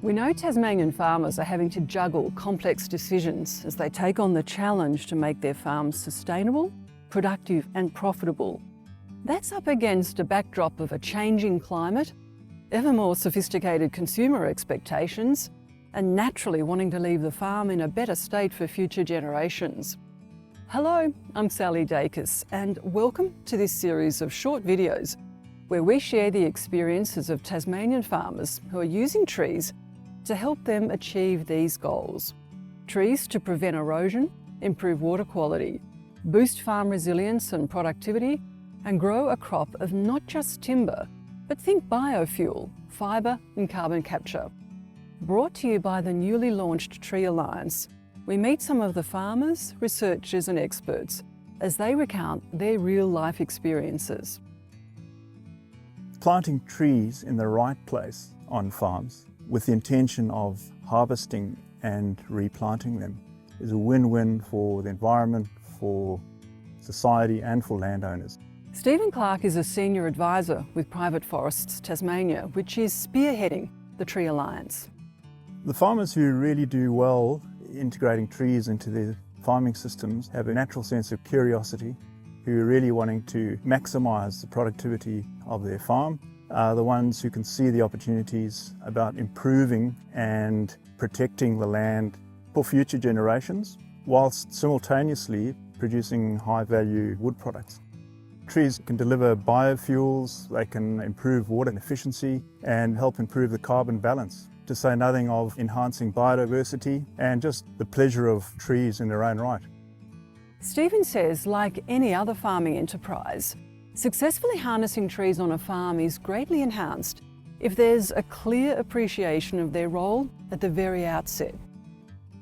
We know Tasmanian farmers are having to juggle complex decisions as they take on the challenge to make their farms sustainable, productive and profitable. That's up against a backdrop of a changing climate, ever more sophisticated consumer expectations, and naturally wanting to leave the farm in a better state for future generations. Hello, I'm Sally Dacus, and welcome to this series of short videos where we share the experiences of Tasmanian farmers who are using trees to help them achieve these goals. Trees to prevent erosion, improve water quality, boost farm resilience and productivity, and grow a crop of not just timber, but think biofuel, fibre and carbon capture. Brought to you by the newly launched Tree Alliance, we meet some of the farmers, researchers and experts as they recount their real-life experiences. Planting trees in the right place on farms with the intention of harvesting and replanting them is a win-win for the environment, for society and for landowners. Stephen Clark is a senior advisor with Private Forests Tasmania, which is spearheading the Tree Alliance. The farmers who really do well integrating trees into their farming systems have a natural sense of curiosity, who are really wanting to maximise the productivity of their farm, are the ones who can see the opportunities about improving and protecting the land for future generations, whilst simultaneously producing high-value wood products. Trees can deliver biofuels, they can improve water efficiency and help improve the carbon balance, to say nothing of enhancing biodiversity and just the pleasure of trees in their own right. Stephen says, like any other farming enterprise, successfully harnessing trees on a farm is greatly enhanced if there's a clear appreciation of their role at the very outset.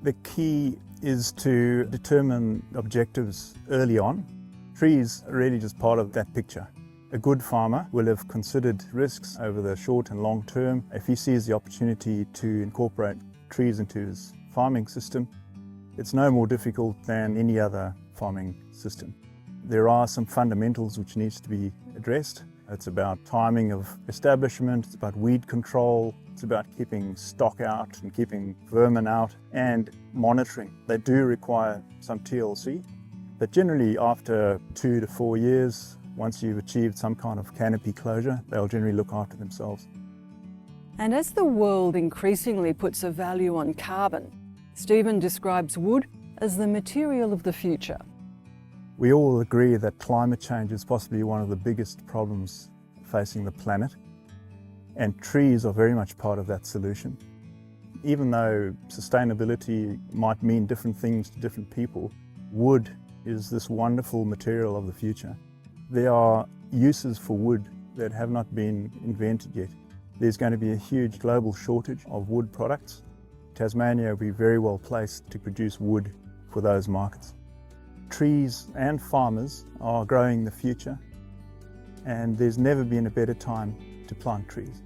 The key is to determine objectives early on. Trees are really just part of that picture. A good farmer will have considered risks over the short and long term. If he sees the opportunity to incorporate trees into his farming system, it's no more difficult than any other farming system. There are some fundamentals which needs to be addressed. It's about timing of establishment, it's about weed control, it's about keeping stock out and keeping vermin out, and monitoring. They do require some TLC, but generally after 2 to 4 years, once you've achieved some kind of canopy closure, they'll generally look after themselves. And as the world increasingly puts a value on carbon, Stephen describes wood as the material of the future. We all agree that climate change is possibly one of the biggest problems facing the planet, and trees are very much part of that solution. Even though sustainability might mean different things to different people, wood is this wonderful material of the future. There are uses for wood that have not been invented yet. There's going to be a huge global shortage of wood products. Tasmania will be very well placed to produce wood for those markets. Trees and farmers are growing the future, and there's never been a better time to plant trees.